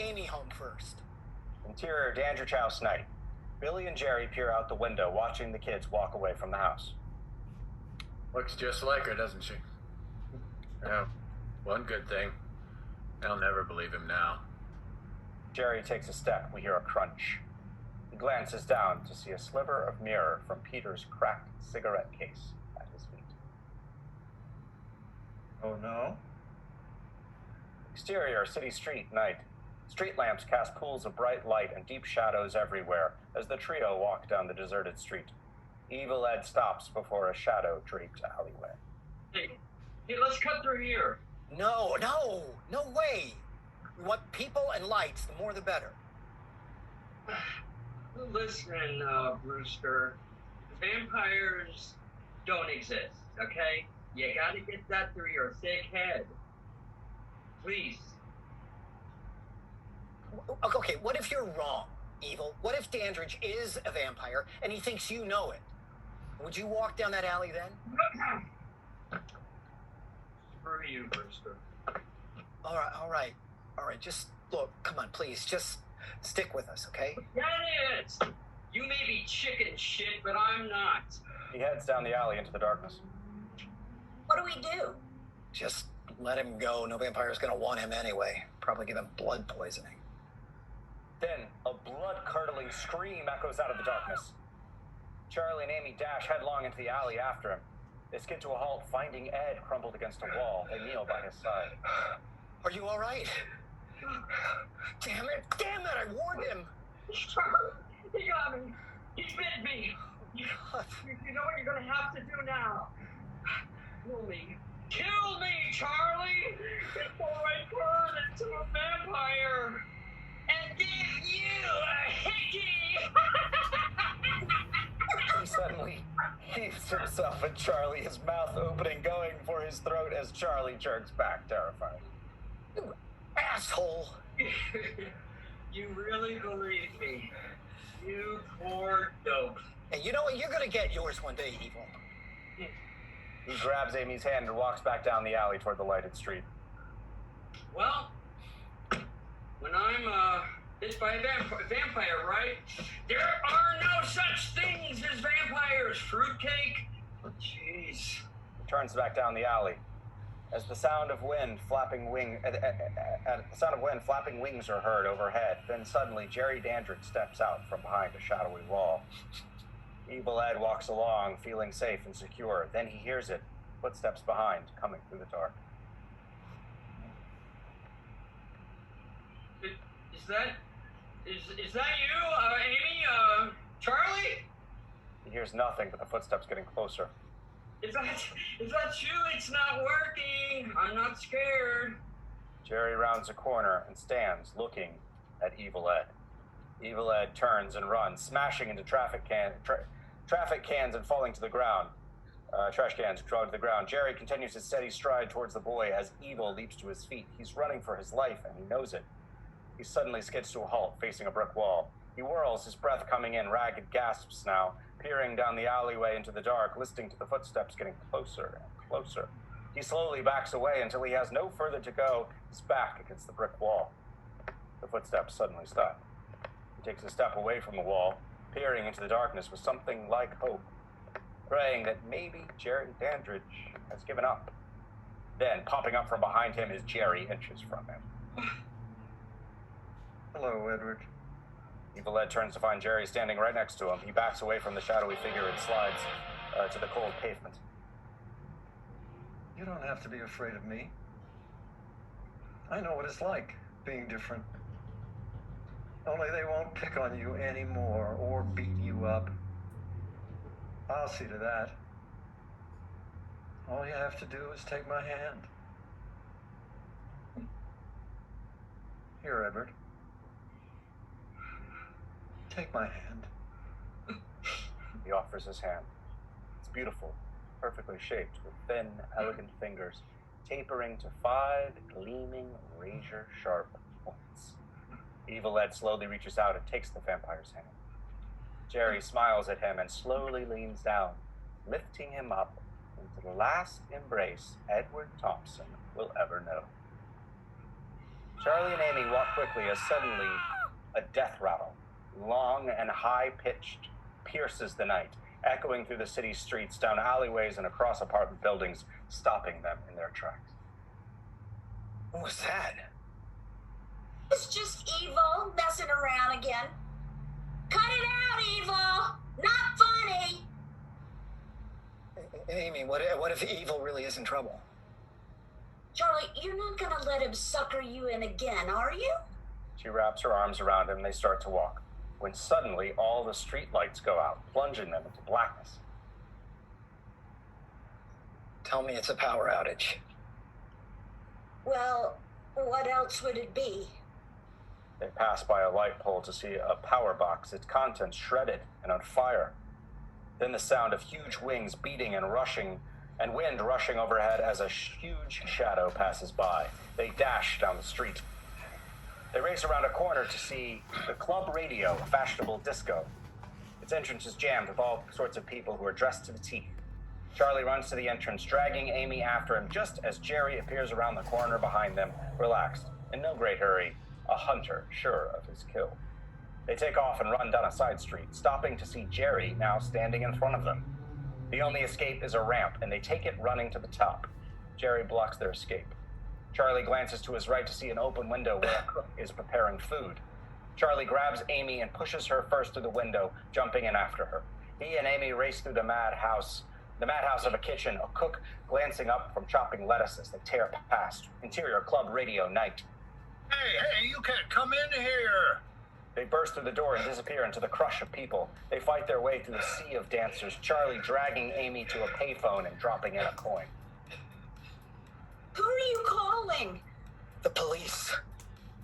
Amy home first. Interior Dandridge House night. Billy and Jerry peer out the window, watching the kids walk away from the house. Looks just like her, doesn't she? Yeah, one good thing. I'll never believe him now. Jerry takes a step. We hear a crunch. He glances down to see a sliver of mirror from Peter's cracked cigarette case at his feet. Oh no? Exterior city street night. Street lamps cast pools of bright light and deep shadows everywhere as the trio walk down the deserted street. Evil Ed stops before a shadow-draped alleyway. Hey, let's cut through here. No way. We want people and lights, the more the better. Listen, Brewster, vampires don't exist, okay? You gotta get that through your thick head. Please. Okay, what if you're wrong, Evil? What if Dandridge is a vampire and he thinks you know it? Would you walk down that alley then? Screw you, Brewster. All right. Just look, come on, please, just stick with us, okay? That is! You may be chicken shit, but I'm not. He heads down the alley into the darkness. What do we do? Just let him go. No vampire's gonna want him anyway. Probably give him blood poisoning. Then, a blood-curdling scream echoes out of the darkness. Charlie and Amy dash headlong into the alley after him. They skid to a halt, finding Ed crumpled against a wall. They kneel by his side. Are you all right? Damn it, I warned him. He got me. He bit me. You know what you're gonna have to do now? Kill me. Kill me, Charlie! Before I turn into a vampire! And give you a hickey! He suddenly heaves himself at Charlie, his mouth opening, going for his throat as Charlie jerks back, terrified. You asshole! You really believe me? You poor dope. Hey, you know what? You're gonna get yours one day, Evil. He grabs Amy's hand and walks back down the alley toward the lighted street. Well, when I'm bit by a vampire, right? There are no such things as vampires, fruitcake. Jeez. He turns back down the alley. As the sound of wind flapping wings are heard overhead, then suddenly Jerry Dandridge steps out from behind a shadowy wall. Evil Ed walks along, feeling safe and secure. Then he hears it, footsteps behind, coming through the dark. Is that you, Amy, Charlie? He hears nothing but the footsteps getting closer. Is that you? It's not working. I'm not scared. Jerry rounds a corner and stands looking at Evil Ed. Evil Ed turns and runs, smashing into traffic cans and falling to the ground. Trash cans falling to the ground. Jerry continues his steady stride towards the boy as Evil leaps to his feet. He's running for his life, and he knows it. He suddenly skids to a halt, facing a brick wall. He whirls, his breath coming in ragged gasps now, peering down the alleyway into the dark, listening to the footsteps getting closer and closer. He slowly backs away until he has no further to go, his back against the brick wall. The footsteps suddenly stop. He takes a step away from the wall, peering into the darkness with something like hope, praying that maybe Jerry Dandridge has given up. Then, popping up from behind him is Jerry, inches from him. Hello, Edward. Evil Ed turns to find Jerry standing right next to him. He backs away from the shadowy figure and slides to the cold pavement. You don't have to be afraid of me. I know what it's like, being different. Only they won't pick on you anymore or beat you up. I'll see to that. All you have to do is take my hand. Here, Edward. Take my hand. He offers his hand. It's beautiful, perfectly shaped, with thin, elegant fingers, tapering to 5 gleaming, razor-sharp points. Evil Ed slowly reaches out and takes the vampire's hand. Jerry smiles at him and slowly leans down, lifting him up into the last embrace Edward Thompson will ever know. Charlie and Amy walk quickly as suddenly a death rattle, long and high-pitched, pierces the night, echoing through the city's streets, down alleyways, and across apartment buildings, stopping them in their tracks. What was that? It's just evil messing around again. Cut it out, evil! Not funny! Amy, what if evil really is in trouble? Charlie, you're not gonna let him sucker you in again, are you? She wraps her arms around him and they start to walk, when suddenly all the street lights go out, plunging them into blackness. Tell me it's a power outage. Well, what else would it be? They pass by a light pole to see a power box, its contents shredded and on fire. Then the sound of huge wings beating and rushing, and wind rushing overhead as a huge shadow passes by. They dash down the street. They race around a corner to see the Club Radio, a fashionable disco. Its entrance is jammed with all sorts of people who are dressed to the teeth. Charlie runs to the entrance, dragging Amy after him, just as Jerry appears around the corner behind them, relaxed, in no great hurry, a hunter, sure of his kill. They take off and run down a side street, stopping to see Jerry now standing in front of them. The only escape is a ramp, and they take it running to the top. Jerry blocks their escape. Charlie glances to his right to see an open window where a cook is preparing food. Charlie grabs Amy and pushes her first through the window, jumping in after her. He and Amy race through the madhouse of a kitchen, a cook glancing up from chopping lettuce as they tear past. Interior Club Radio night. Hey, you can't come in here! They burst through the door and disappear into the crush of people. They fight their way through the sea of dancers, Charlie dragging Amy to a payphone and dropping in a coin. Who are you calling? The police.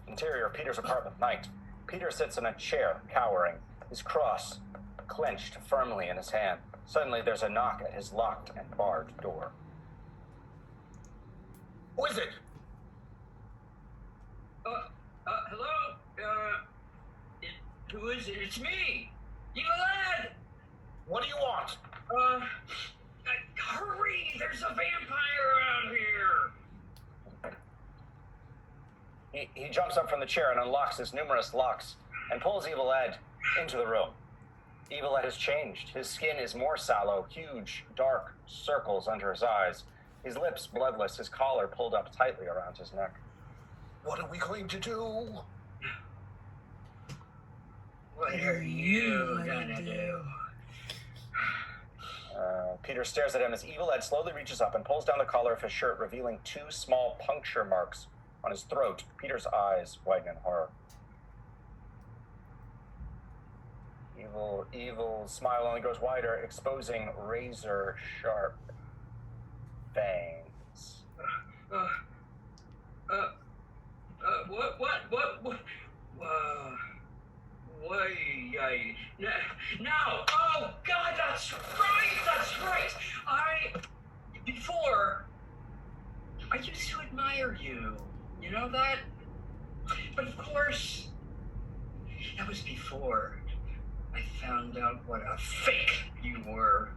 Interior Peter's apartment night. Peter sits in a chair, cowering, his cross clenched firmly in his hand. Suddenly there's a knock at his locked and barred door. Who is it? Hello? Who is it? It's me! Evil Ed! What do you want? Hurry! There's a vampire around here! He jumps up from the chair and unlocks his numerous locks and pulls Evil Ed into the room. Evil Ed has changed. His skin is more sallow, huge, dark circles under his eyes. His lips bloodless, his collar pulled up tightly around his neck. What are we going to do? What are you gonna do? Peter stares at him as Evil Ed slowly reaches up and pulls down the collar of his shirt, revealing 2 small puncture marks on his throat. Peter's eyes widen in horror. Evil's smile only grows wider, exposing razor-sharp fangs. Now! Oh, God, that's right! I used to admire you. You know that? But of course, that was before I found out what a fake you were.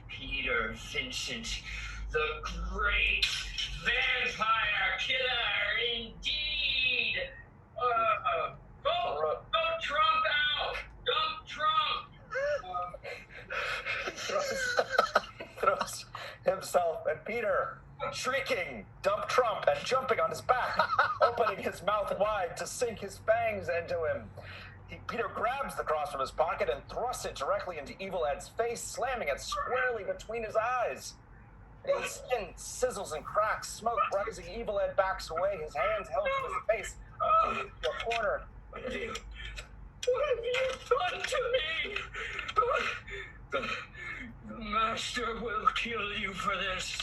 Peter Vincent, the great vampire killer, indeed. Go Trump out! Dump Trump! He throws himself and Peter, shrieking, dump Trump, and jumping on his back, opening his mouth wide to sink his fangs into him. Peter grabs the cross from his pocket and thrusts it directly into Evil Ed's face, slamming it squarely between his eyes. His skin sizzles and cracks, smoke rising. Evil Ed backs away, his hands held to his face, into a corner. What have you done to me? The master will kill you for this,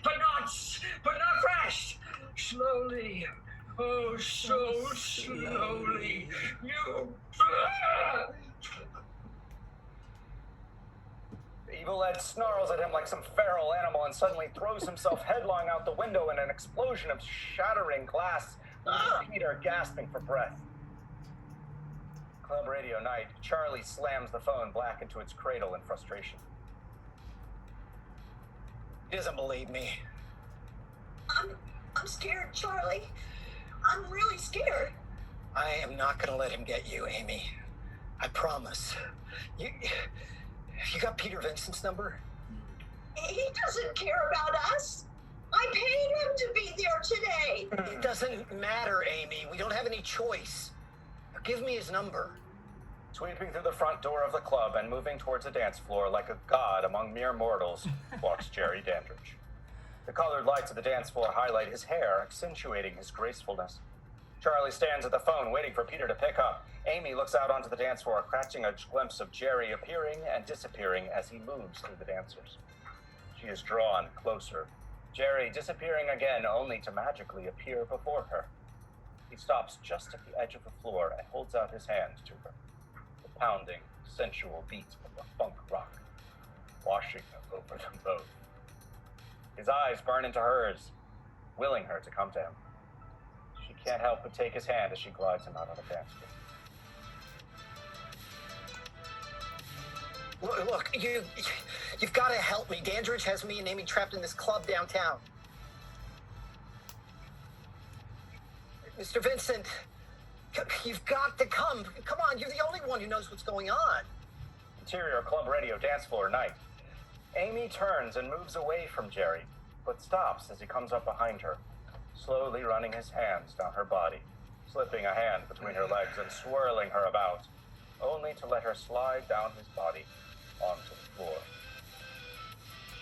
but not fast. Slowly, oh, so slowly. You. Evil Ed snarls at him like some feral animal and suddenly throws himself headlong out the window in an explosion of shattering glass, leaving Peter gasping for breath. Club Radio night. Charlie slams the phone back into its cradle in frustration. He doesn't believe me. I'm scared, Charlie. I'm really scared. I am not going to let him get you, Amy. I promise. You got Peter Vincent's number? He doesn't care about us. I paid him to be there today. It doesn't matter, Amy. We don't have any choice. Give me his number. Sweeping through the front door of the club and moving towards the dance floor like a god among mere mortals walks Jerry Dandridge. The colored lights of the dance floor highlight his hair, accentuating his gracefulness. Charlie stands at the phone, waiting for Peter to pick up. Amy looks out onto the dance floor, catching a glimpse of Jerry appearing and disappearing as he moves through the dancers. She is drawn closer. Jerry disappearing again, only to magically appear before her. He stops just at the edge of the floor and holds out his hand to her. The pounding, sensual beat of the funk rock, washing over them both. His eyes burn into hers, willing her to come to him. She can't help but take his hand as she glides him out on the dance floor. Look, you've got to help me. Dandridge has me and Amy trapped in this club downtown. Mr. Vincent, you've got to come. Come on, you're the only one who knows what's going on. Interior club radio dance floor night. Amy turns and moves away from Jerry, but stops as he comes up behind her, slowly running his hands down her body, slipping a hand between her legs and swirling her about, only to let her slide down his body onto the floor.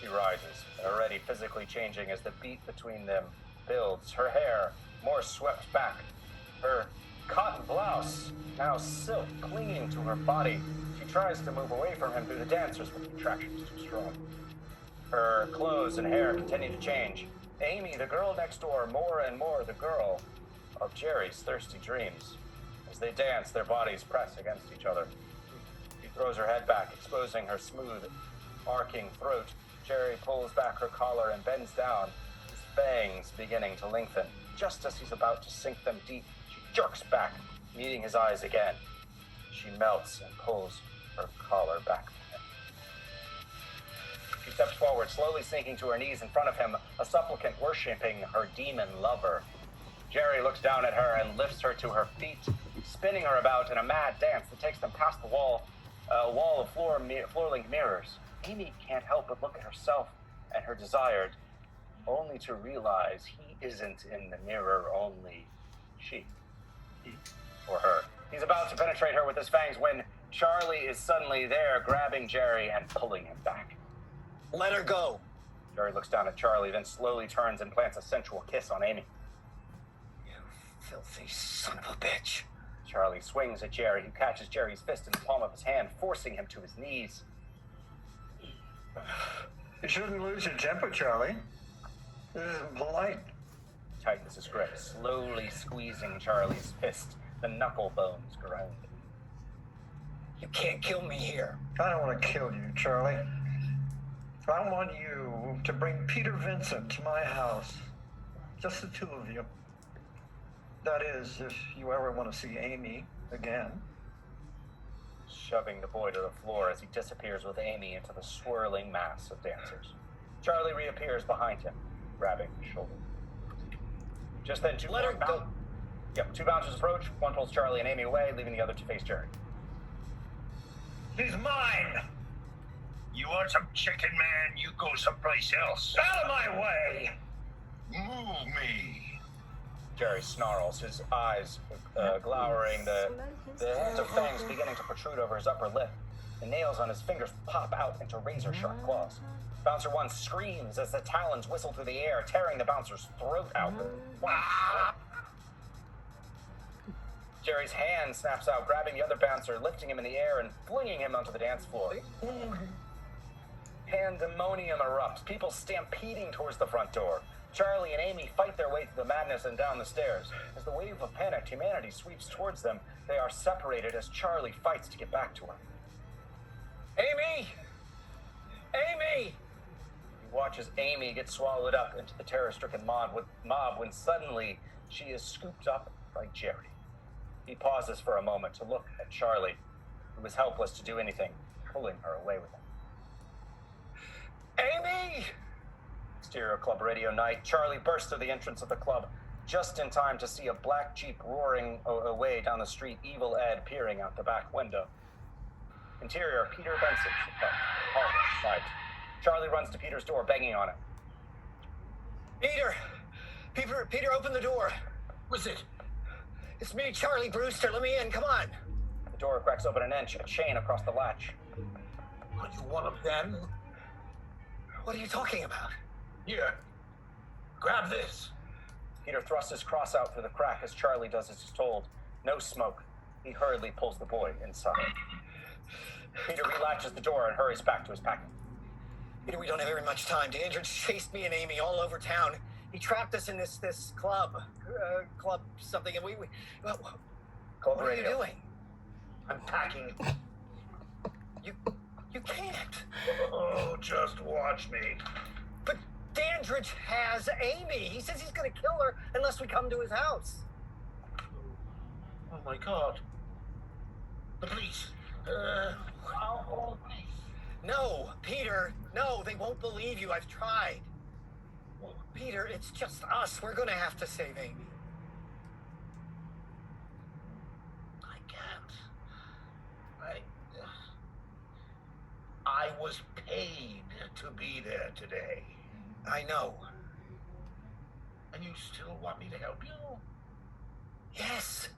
She rises, already physically changing as the beat between them builds, her hair more swept back, her cotton blouse now silk clinging to her body. She tries to move away from him through the dancers, but the attraction is too strong. Her clothes and hair continue to change. Amy, the girl next door, more and more the girl of Jerry's thirsty dreams. As they dance, their bodies press against each other. She throws her head back, exposing her smooth, arcing throat. Jerry pulls back her collar and bends down, his fangs beginning to lengthen. Just as he's about to sink them deep, she jerks back, meeting his eyes again. She melts and pulls her collar back from him. She steps forward, slowly sinking to her knees in front of him, a supplicant worshiping her demon lover. Jerry looks down at her and lifts her to her feet, spinning her about in a mad dance that takes them past the wall of floor-length mirrors. Amy can't help but look at herself and her desired, only to realize he isn't in the mirror, only she. He or her. He's about to penetrate her with his fangs when Charlie is suddenly there, grabbing Jerry and pulling him back. Let her go. Jerry looks down at Charlie, then slowly turns and plants a sensual kiss on Amy. You filthy son of a bitch. Charlie swings at Jerry, who catches Jerry's fist in the palm of his hand, forcing him to his knees. You shouldn't lose your temper, Charlie. This isn't polite. Tightens his grip, slowly squeezing Charlie's fist, the knuckle bones ground. You can't kill me here. I don't want to kill you, Charlie. I want you to bring Peter Vincent to my house. Just the two of you. That is, if you ever want to see Amy again. Shoving the boy to the floor as he disappears with Amy into the swirling mass of dancers. Charlie reappears behind him, grabbing his shoulder. Just then, two bouncers approach. One pulls Charlie and Amy away, leaving the other to face Jerry. He's mine! You want some chicken, man? You go someplace else. Out of my way! Move me. Jerry snarls, his eyes glowering, the ends of fangs beginning to protrude over his upper lip. The nails on his fingers pop out into razor-sharp claws. Bouncer 1 screams as the talons whistle through the air, tearing the bouncer's throat out. Jerry's hand snaps out, grabbing the other bouncer, lifting him in the air and flinging him onto the dance floor. Pandemonium erupts, people stampeding towards the front door. Charlie and Amy fight their way through the madness and down the stairs. As the wave of panicked humanity sweeps towards them, they are separated as Charlie fights to get back to her. Amy! Amy! He watches Amy get swallowed up into the terror-stricken mob when suddenly she is scooped up by Jerry. He pauses for a moment to look at Charlie, who is helpless to do anything, pulling her away with him. Amy! Exterior club radio night. Charlie bursts through the entrance of the club just in time to see a black Jeep roaring away down the street, Evil Ed peering out the back window. Interior, Peter Benson. Right. Charlie runs to Peter's door, banging on it. Peter, open the door. What's it? It's me, Charlie Brewster. Let me in. Come on. The door cracks open an inch, a chain across the latch. Are you one of them? What are you talking about? Here. Grab this. Peter thrusts his cross out through the crack as Charlie does as he's told. No smoke. He hurriedly pulls the boy inside. Peter relatches the door and hurries back to his packing. Peter, we don't have very much time. Dandridge chased me and Amy all over town. He trapped us in this club something, and what are you doing? I'm packing. You can't. Oh, just watch me. But Dandridge has Amy. He says he's going to kill her unless we come to his house. Oh my God. The police. No, Peter. No, they won't believe you. I've tried. Peter, it's just us. We're going to have to save Amy. I can't. I was paid to be there today. I know. And you still want me to help you? Yes.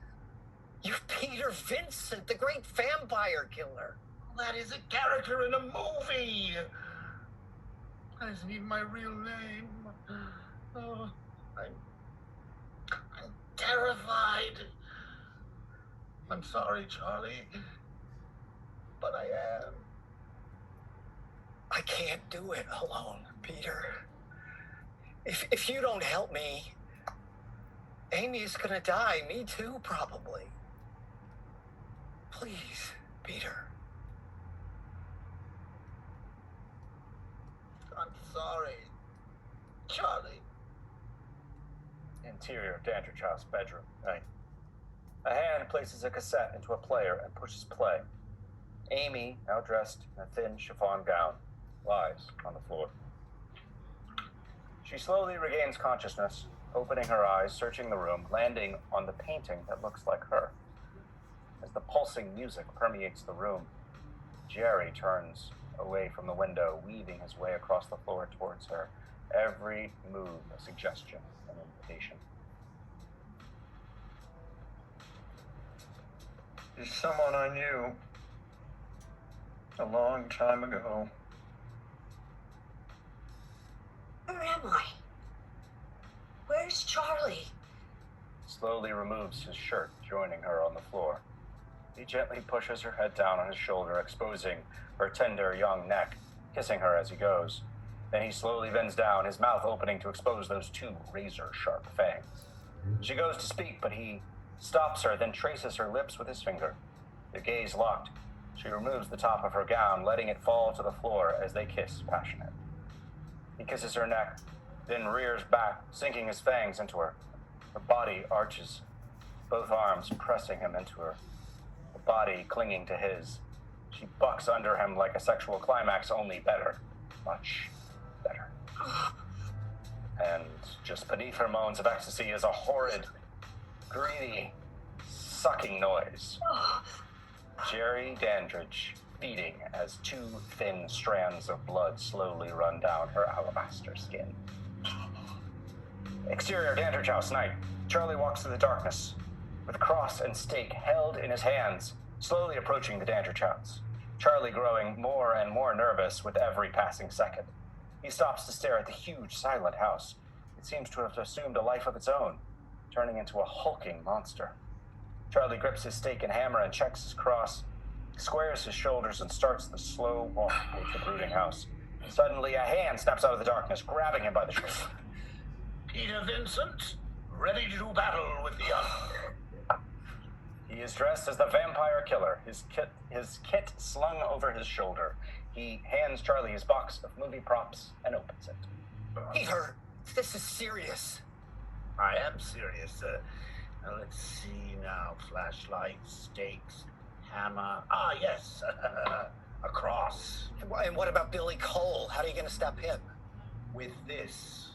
You're Peter Vincent, the great vampire killer. That is a character in a movie. That isn't even my real name. Oh, I'm terrified. I'm sorry, Charlie, but I am. I can't do it alone, Peter. If you don't help me, Amy's gonna die. Me too, probably. Please, Peter. I'm sorry, Charlie. Interior, Dandridge House, bedroom, night. A hand places a cassette into a player and pushes play. Amy, now dressed in a thin chiffon gown, lies on the floor. She slowly regains consciousness, opening her eyes, searching the room, landing on the painting that looks like her. As the pulsing music permeates the room, Jerry turns away from the window, weaving his way across the floor towards her, every move a suggestion, an invitation. There's someone I knew a long time ago. Where am I? Where's Charlie? Slowly removes his shirt, joining her on the floor. He gently pushes her head down on his shoulder, exposing her tender young neck, kissing her as he goes. Then he slowly bends down, his mouth opening to expose those two razor-sharp fangs. She goes to speak, but he stops her, then traces her lips with his finger. Their gaze locked. She removes the top of her gown, letting it fall to the floor as they kiss, passionate. He kisses her neck, then rears back, sinking his fangs into her. Her body arches, both arms pressing him into her, the body clinging to his. She bucks under him like a sexual climax, only better. Much better. And just beneath her moans of ecstasy is a horrid, greedy, sucking noise. Jerry Dandridge beating as two thin strands of blood slowly run down her alabaster skin. Exterior, Dandridge House, night. Charlie walks through the darkness, with cross and stake held in his hands, slowly approaching the Dandridge House. Charlie growing more and more nervous with every passing second. He stops to stare at the huge, silent house. It seems to have assumed a life of its own, turning into a hulking monster. Charlie grips his stake and hammer and checks his cross, squares his shoulders, and starts the slow walk towards the brooding house. Suddenly, a hand snaps out of the darkness, grabbing him by the shoulder. Peter Vincent, ready to do battle with the other. He is dressed as the vampire killer, his kit slung over his shoulder. He hands Charlie his box of movie props and opens it. Peter, this is serious. I am serious. Now let's see now. Flashlight, stakes, hammer. Ah, yes. A cross. And what about Billy Cole? How are you going to stop him? with this.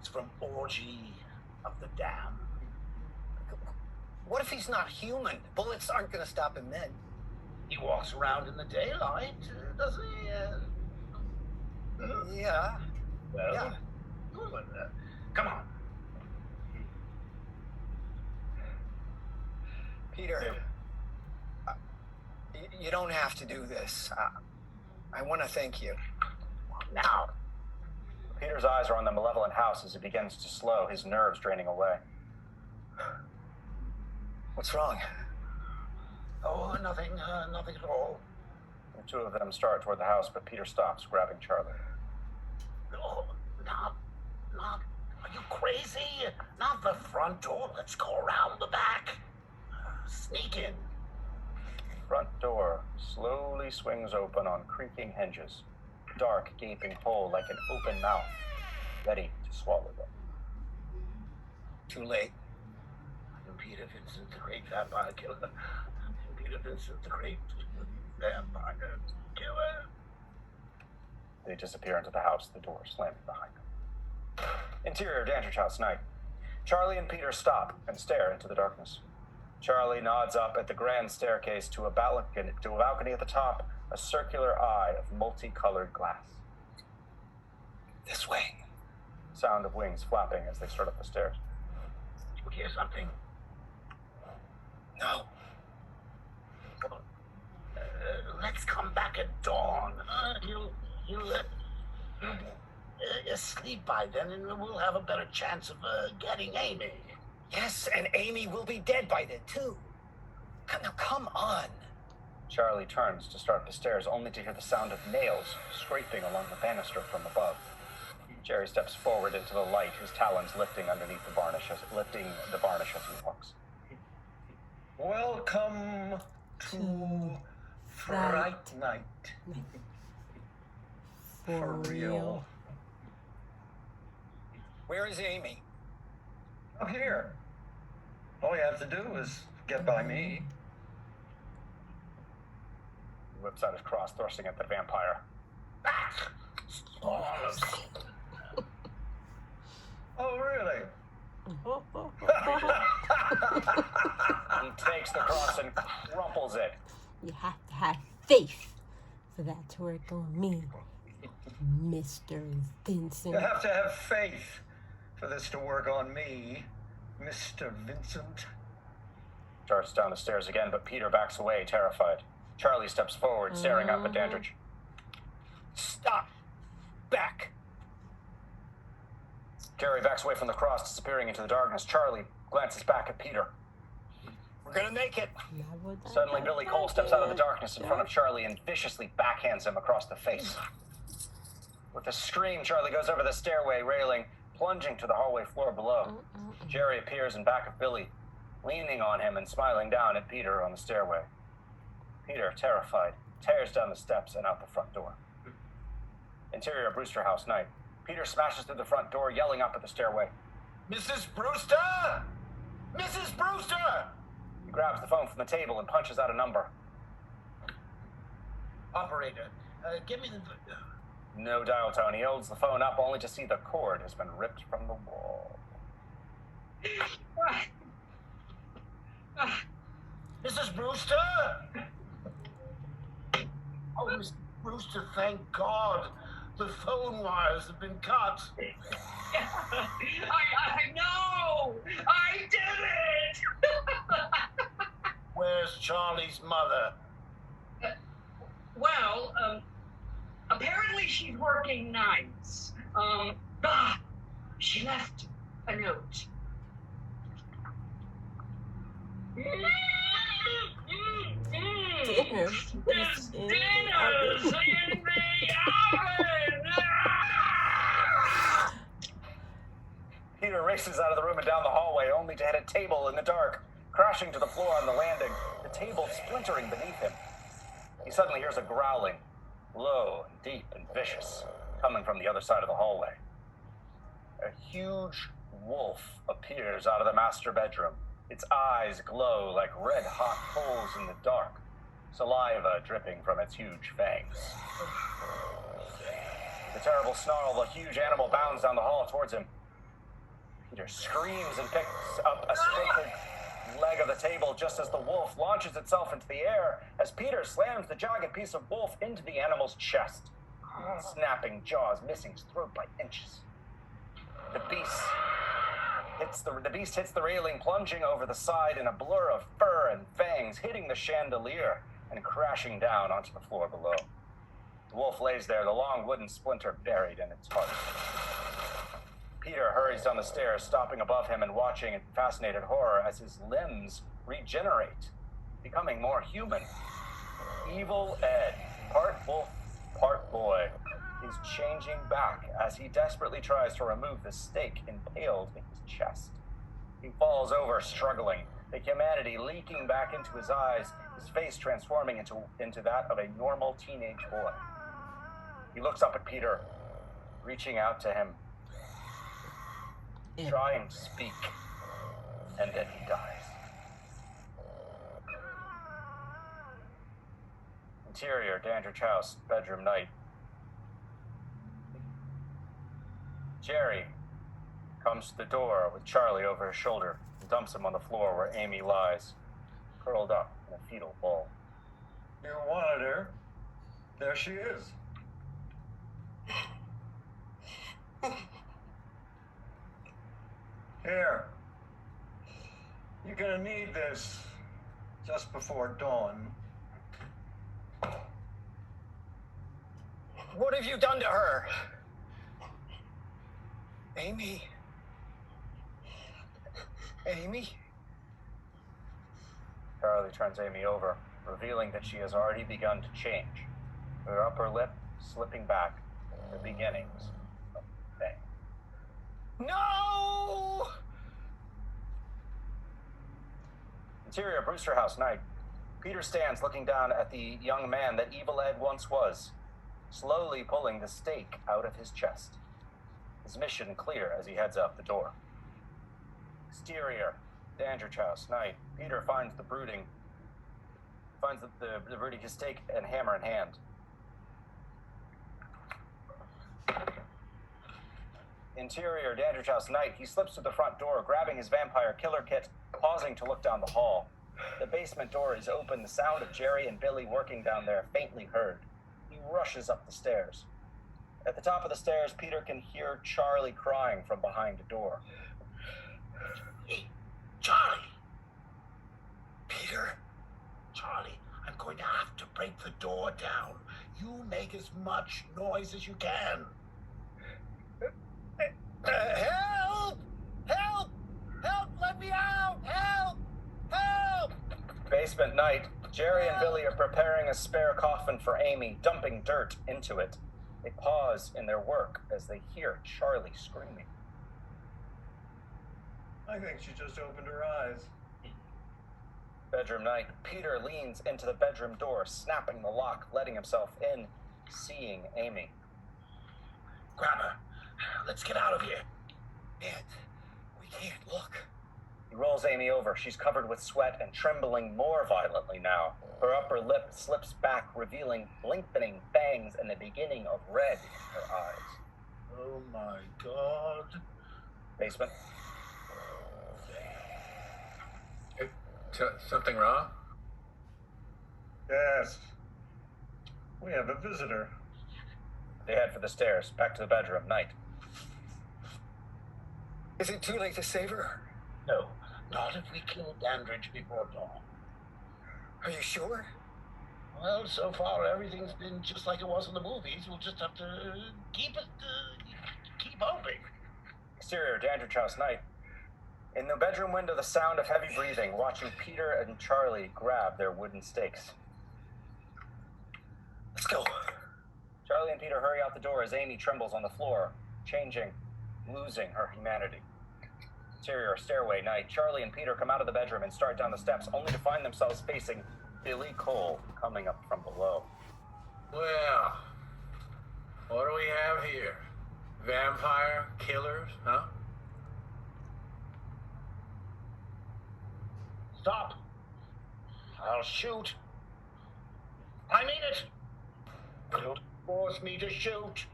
It's from Orgy of the Damned. What if he's not human? Bullets aren't going to stop him then. He walks around in the daylight, doesn't he? Yeah. Well, Yeah. Come on. Peter, you don't have to do this. I want to thank you. Now. Peter's eyes are on the malevolent house as he begins to slow, his nerves draining away. What's wrong? Oh, nothing at all. The two of them start toward the house, but Peter stops, grabbing Charlie. No, not, are you crazy? Not the front door. Let's go around the back. Sneak in. Front door slowly swings open on creaking hinges. Dark, gaping hole like an open mouth, ready to swallow them. Too late. I'm Peter Vincent, the great vampire killer. I'm Peter Vincent, the great vampire killer. They disappear into the house, the door slamming behind them. Interior Dandridge House night. Charlie and Peter stop and stare into the darkness. Charlie nods up at the grand staircase to a balcony at the top, a circular eye of multicolored glass. This way. Sound of wings flapping as they start up the stairs. You hear something? No. Let's come back at dawn. He'll asleep by then, and we'll have a better chance of getting Amy. Yes, and Amy will be dead by then, too. Now, come on. Charlie turns to start the stairs, only to hear the sound of nails scraping along the banister from above. Jerry steps forward into the light, his talons lifting underneath the varnish as he walks. Welcome to Fright Night. For real. Where is Amy? Up here. All you have to do is get by me. He whips out his cross, thrusting at the vampire. Oh, really? He takes the cross and crumples it. You have to have faith for that to work on me, Mr. Vincent. You have to have faith for this to work on me, Mr. Vincent. Starts down the stairs again, but Peter backs away, terrified. Charlie steps forward, staring up at Dandridge. Stop. Back. Jerry backs away from the cross, disappearing into the darkness. Charlie glances back at Peter. We're gonna make it. Suddenly, Billy Cole steps out of the darkness in front of Charlie and viciously backhands him across the face. With a scream, Charlie goes over the stairway railing, plunging to the hallway floor below. Jerry appears in back of Billy, leaning on him and smiling down at Peter on the stairway. Peter, terrified, tears down the steps and out the front door. Interior Brewster House night. Peter smashes through the front door, yelling up at the stairway. Mrs. Brewster! Mrs. Brewster! He grabs the phone from the table and punches out a number. Operator, give me the... No dial tone. He holds the phone up only to see the cord has been ripped from the wall. Mrs. Brewster? Oh, Mrs. Brewster, thank God. The phone wires have been cut. I know! I did it! Where's Charlie's mother? Well, apparently she's working nights. She left a note. Dinner's There's dinners in the oven! Peter races out of the room and down the hallway, only to hit a table in the dark, crashing to the floor on the landing, the table splintering beneath him. He suddenly hears a growling, low and deep and vicious, coming from the other side of the hallway. A huge wolf appears out of the master bedroom. Its eyes glow like red-hot coals in the dark, saliva dripping from its huge fangs. The terrible snarl of a huge animal bounds down the hall towards him. Peter screams and picks up a splintered leg of the table just as the wolf launches itself into the air as Peter slams the jagged piece of wolf into the animal's chest, snapping jaws, missing its throat by inches. The beast hits the railing, plunging over the side in a blur of fur and fangs, hitting the chandelier and crashing down onto the floor below. The wolf lays there, the long wooden splinter buried in its heart. Peter hurries down the stairs, stopping above him and watching in fascinated horror as his limbs regenerate, becoming more human. Evil Ed, part wolf, part boy, is changing back as he desperately tries to remove the stake impaled in his chest. He falls over, struggling, the humanity leaking back into his eyes, his face transforming into that of a normal teenage boy. He looks up at Peter, reaching out to him, trying to speak, and then he dies. Interior, Dandridge House, bedroom night. Jerry comes to the door with Charlie over his shoulder and dumps him on the floor where Amy lies, curled up in a fetal ball. You wanted her. There she is. Here. You're gonna need this just before dawn. What have you done to her? Amy? Amy? Charlie turns Amy over, revealing that she has already begun to change, her upper lip slipping back, the beginnings of pain. No! Interior, Brewster House, night. Peter stands looking down at the young man that Evil Ed once was, slowly pulling the stake out of his chest. His mission clear as he heads out the door. Exterior, Dandridge House, night. Peter finds the brooding his stake and hammer in hand. Interior, Dandridge House, night. He slips to the front door, grabbing his vampire killer kit, pausing to look down the hall. The basement door is open, the sound of Jerry and Billy working down there faintly heard. He rushes up the stairs. At the top of the stairs, Peter can hear Charlie crying from behind the door. Hey, Charlie! Peter? Charlie, I'm going to have to break the door down. You make as much noise as you can. Help! Help! Help! Let me out! Help! Help! Basement night. Jerry and Billy are preparing a spare coffin for Amy, dumping dirt into it. They pause in their work as they hear Charlie screaming. I think she just opened her eyes. Bedroom night. Peter leans into the bedroom door, snapping the lock, letting himself in, seeing Amy. Grab her. Let's get out of here. We can't look. He rolls Amy over. She's covered with sweat and trembling more violently now. Her upper lip slips back, revealing lengthening fangs and the beginning of red in her eyes. Oh my God. Basement. Something wrong? Yes. We have a visitor. They head for the stairs, back to the bedroom, night. Is it too late to save her? No, not if we kill Dandridge before dawn. Are you sure? Well, so far everything's been just like it was in the movies. We'll just have to keep hoping. Exterior, Dandridge House, night. In the bedroom window, the sound of heavy breathing, watching Peter and Charlie grab their wooden stakes. Let's go. Charlie and Peter hurry out the door as Amy trembles on the floor, changing, losing her humanity. Interior, stairway, night. Charlie and Peter come out of the bedroom and start down the steps, only to find themselves facing Billy Cole coming up from below. Well, what do we have here? Vampire killers, huh? Stop. I'll shoot. I mean it. Don't force me to shoot.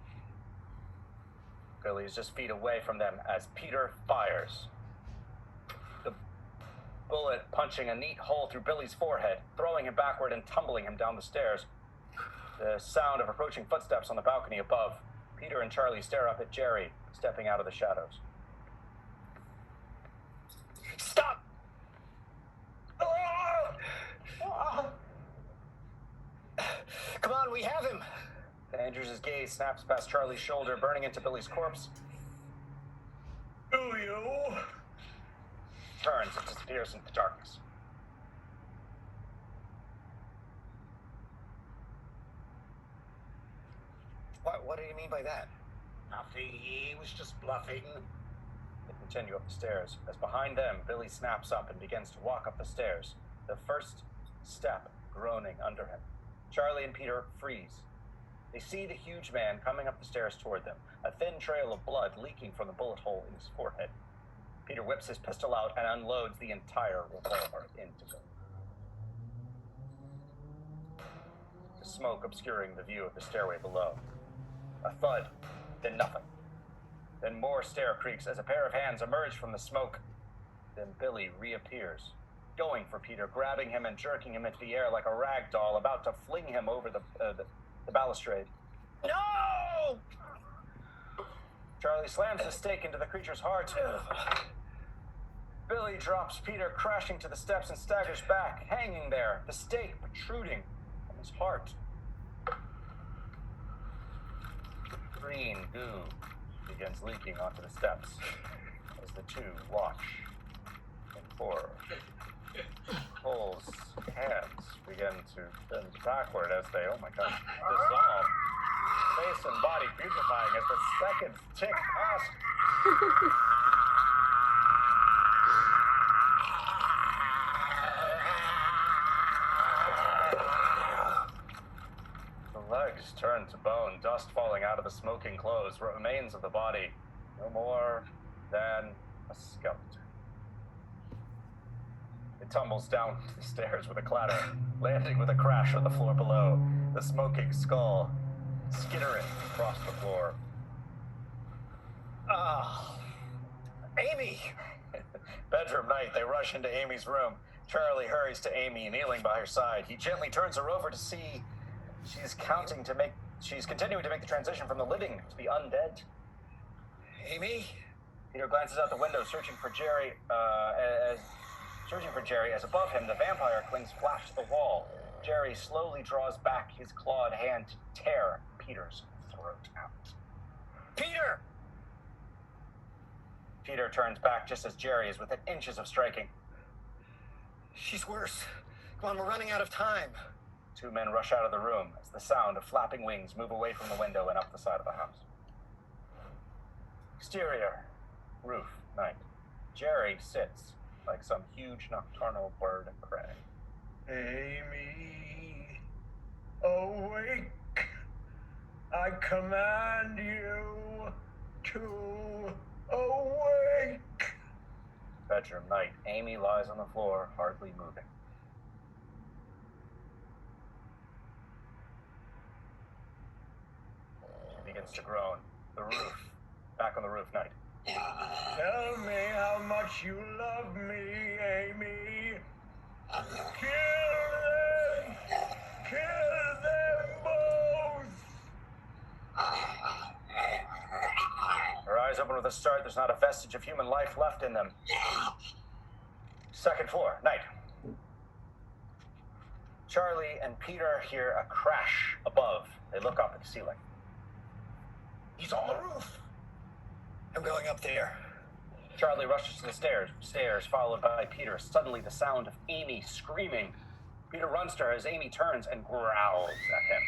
Billy is just feet away from them as Peter fires. The bullet punching a neat hole through Billy's forehead, throwing him backward and tumbling him down the stairs. The sound of approaching footsteps on the balcony above. Peter and Charlie stare up at Jerry, stepping out of the shadows. Stop! Come on, we have him. Andrews' gaze snaps past Charlie's shoulder, burning into Billy's corpse. Do you? Turns and disappears into the darkness. What do you mean by that? Nothing, he was just bluffing. They continue up the stairs. As behind them, Billy snaps up and begins to walk up the stairs, the first step groaning under him. Charlie and Peter freeze. They see the huge man coming up the stairs toward them, a thin trail of blood leaking from the bullet hole in his forehead. Peter whips his pistol out and unloads the entire revolver into him. The smoke obscuring the view of the stairway below. A thud, then nothing. Then more stair creaks as a pair of hands emerge from the smoke. Then Billy reappears, going for Peter, grabbing him and jerking him into the air like a rag doll, about to fling him over the balustrade. No! Charlie slams the stake into the creature's heart. Billy drops Peter, crashing to the steps, and staggers back, hanging there, the stake protruding from his heart. Green goo begins leaking onto the steps as the two watch in horror. Cole's hands begin to bend backward as they, oh my god, dissolve. Face and body putrefying as the seconds tick past. The legs turn to bone, dust falling out of the smoking clothes, remains of the body, no more than a skeleton. It tumbles down the stairs with a clatter, landing with a crash on the floor below, the smoking skull skittering across the floor. Amy! Bedroom night, they rush into Amy's room. Charlie hurries to Amy, kneeling by her side. He gently turns her over to see she's continuing to make the transition from the living to the undead. Amy? Peter glances out the window, searching for Jerry as above him the vampire clings flash to the wall. Jerry slowly draws back his clawed hand to tear Peter's throat out. Peter! Peter turns back just as Jerry is within inches of striking. She's worse. Come on, we're running out of time. Two men rush out of the room as the sound of flapping wings move away from the window and up the side of the house. Exterior, roof, night. Jerry sits like some huge nocturnal bird of prey. Amy, awake! I command you to awake! Bedroom night. Amy lies on the floor, hardly moving. She begins to groan. The roof. Back on the roof, night. Tell me how much you love me, Amy. Kill them! Kill them both! Her eyes open with a start. There's not a vestige of human life left in them. Second floor, night. Charlie and Peter hear a crash above. They look up at the ceiling. He's on the roof. I'm going up there. Charlie rushes to the stairs, followed by Peter. Suddenly, the sound of Amy screaming. Peter runs to her as Amy turns and growls at him.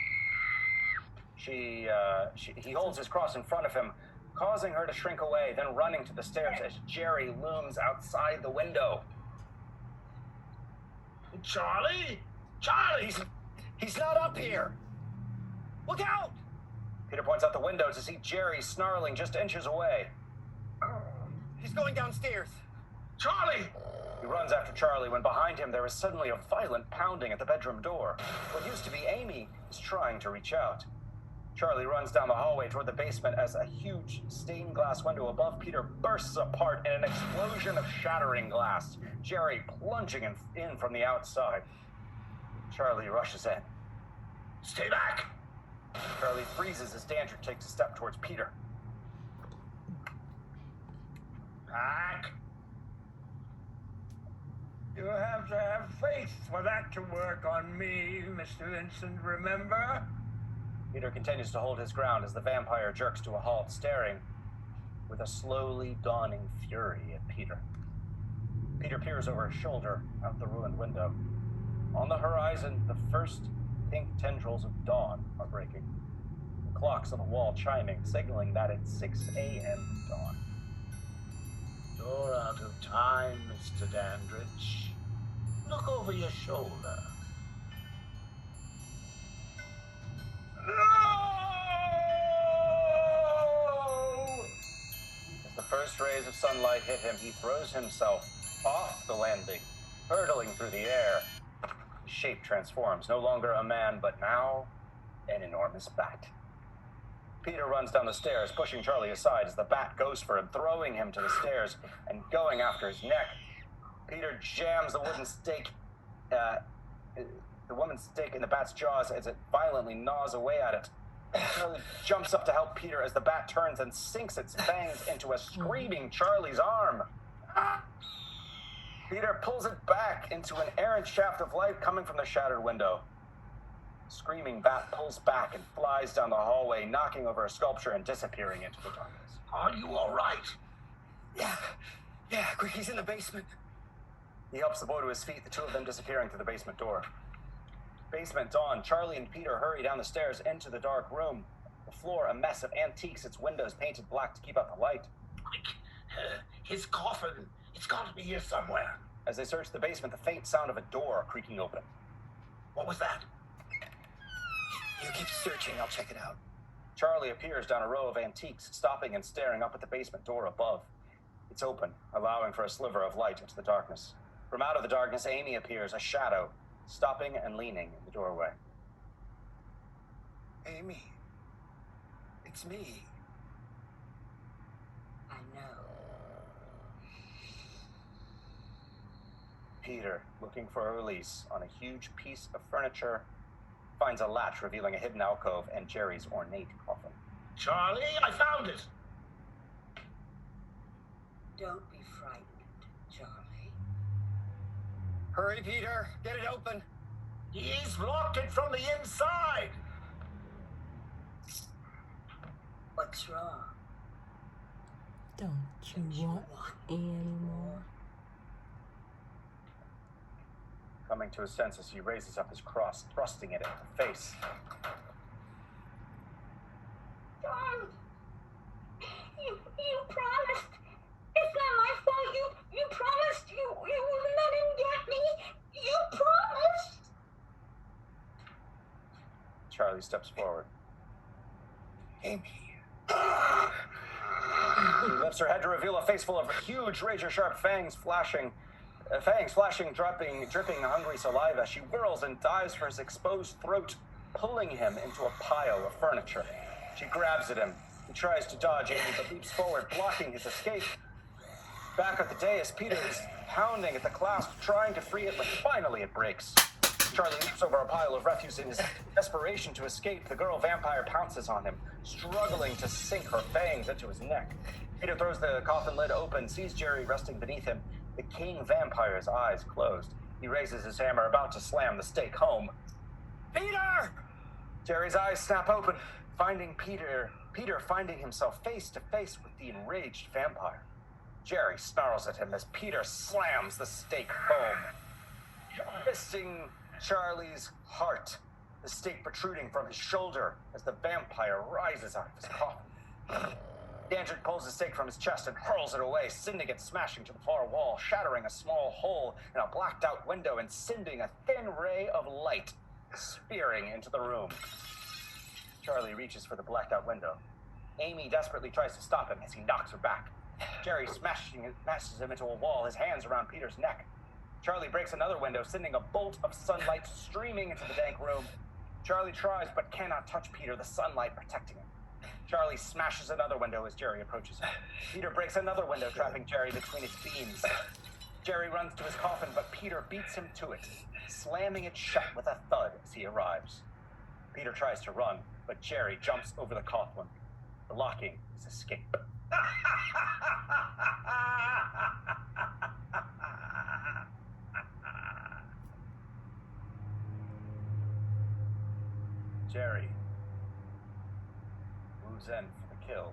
He holds his cross in front of him, causing her to shrink away, then running to the stairs as Jerry looms outside the window. Charlie? Charlie! He's not up here. Look out! Peter points out the window to see Jerry snarling just inches away. He's going downstairs. Charlie! He runs after Charlie when behind him there is suddenly a violent pounding at the bedroom door. What used to be Amy is trying to reach out. Charlie runs down the hallway toward the basement as a huge stained glass window above Peter bursts apart in an explosion of shattering glass, Jerry plunging in from the outside. Charlie rushes in. Stay back! Charlie freezes as Dandridge takes a step towards Peter. Back! You have to have faith for that to work on me, Mr. Vincent, remember? Peter continues to hold his ground as the vampire jerks to a halt, staring with a slowly dawning fury at Peter. Peter peers over his shoulder out the ruined window. On the horizon, the first pink tendrils of dawn are breaking. The clocks on the wall chiming, signaling that it's 6 a.m. dawn. You're out of time, Mr. Dandridge. Look over your shoulder. No! As the first rays of sunlight hit him, he throws himself off the landing, hurtling through the air. His shape transforms, no longer a man, but now an enormous bat. Peter runs down the stairs, pushing Charlie aside as the bat goes for him, throwing him to the stairs and going after his neck. Peter jams the wooden stake, the woman's stake in the bat's jaws as it violently gnaws away at it. Charlie jumps up to help Peter as the bat turns and sinks its fangs into a screaming Charlie's arm. Peter pulls it back into an errant shaft of light coming from the shattered window. Screaming bat pulls back and flies down the hallway, knocking over a sculpture and disappearing into the darkness. Are you all right? Yeah, quick, he's in the basement. He helps the boy to his feet, the two of them disappearing through the basement door. Basement dawn, Charlie and Peter hurry down the stairs into the dark room. The floor a mess of antiques, its windows painted black to keep out the light. Quick, his coffin. It's got to be here somewhere. As they search the basement, the faint sound of a door creaking open. What was that? You keep searching, I'll check it out. Charlie appears down a row of antiques, stopping and staring up at the basement door above. It's open, allowing for a sliver of light into the darkness. From out of the darkness, Amy appears, a shadow, stopping and leaning in the doorway. Amy, it's me. I know. Peter, looking for a release on a huge piece of furniture, finds a latch revealing a hidden alcove and Jerry's ornate coffin. Charlie, I found it. Don't be frightened, Charlie. Hurry, Peter, get it open. He's locked it from the inside. What's wrong? Don't you want anymore? Coming to his senses, he raises up his cross, thrusting it at the face. John, you promised. It's not my fault. You promised you wouldn't let him get me. You promised. Charlie steps forward. Amy. He lifts her head to reveal a face full of huge, razor-sharp fangs flashing, dripping hungry saliva. She whirls and dives for his exposed throat, pulling him into a pile of furniture. She grabs at him. He tries to dodge Amy, but leaps forward, blocking his escape. Back at the dais, Peter is pounding at the clasp, trying to free it, but finally it breaks. Charlie leaps over a pile of refuse in his desperation to escape. The girl vampire pounces on him, struggling to sink her fangs into his neck. Peter throws the coffin lid open, sees Jerry resting beneath him, the king vampire's eyes closed. He raises his hammer, about to slam the stake home. Peter! Jerry's eyes snap open, finding Peter finding himself face to face with the enraged vampire. Jerry snarls at him as Peter slams the stake home, fisting Charlie's heart, the stake protruding from his shoulder as the vampire rises out of his coffin. Dandridge pulls the stake from his chest and hurls it away, sending it smashing to the far wall, shattering a small hole in a blacked-out window and sending a thin ray of light spearing into the room. Charlie reaches for the blacked-out window. Amy desperately tries to stop him as he knocks her back. Jerry smashes him into a wall, his hands around Peter's neck. Charlie breaks another window, sending a bolt of sunlight streaming into the dank room. Charlie tries but cannot touch Peter, the sunlight protecting him. Charlie smashes another window as Jerry approaches him. Peter breaks another window, trapping Jerry between its beams. Jerry runs to his coffin, but Peter beats him to it, slamming it shut with a thud as he arrives. Peter tries to run, but Jerry jumps over the coffin, blocking his escape. Jerry moves in for the kill,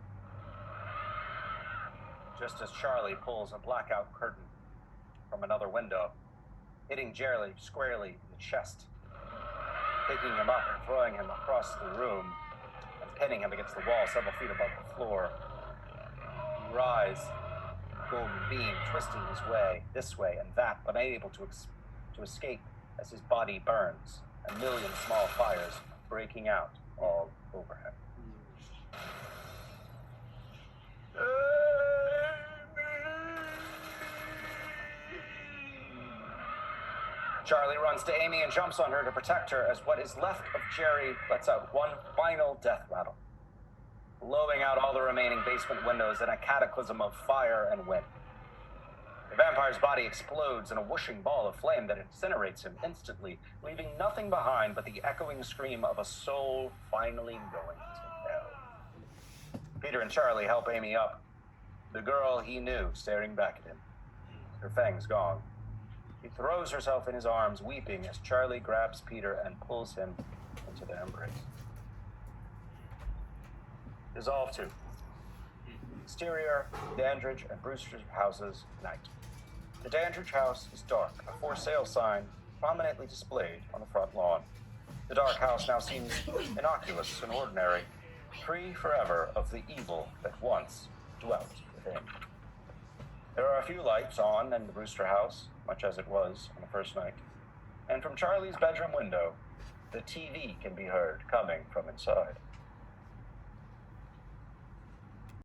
just as Charlie pulls a blackout curtain from another window, hitting Jerry squarely in the chest, picking him up and throwing him across the room and pinning him against the wall several feet above the floor. He rises, golden beam twisting his way this way and that, but unable to escape as his body burns, a million small fires breaking out all over him. Charlie runs to Amy and jumps on her to protect her as what is left of Jerry lets out one final death rattle, blowing out all the remaining basement windows in a cataclysm of fire and wind. The vampire's body explodes in a whooshing ball of flame that incinerates him instantly, leaving nothing behind but the echoing scream of a soul finally going to hell. Peter and Charlie help Amy up, the girl he knew staring back at him, her fangs gone. She throws herself in his arms, weeping as Charlie grabs Peter and pulls him into their embrace. Dissolve 2. Exterior, Dandridge and Brewster's houses, night. The Dandridge house is dark, a for sale sign prominently displayed on the front lawn. The dark house now seems innocuous and ordinary, free forever of the evil that once dwelt within. There are a few lights on in the Brewster house, much as it was on the first night, and from Charlie's bedroom window, the TV can be heard coming from inside.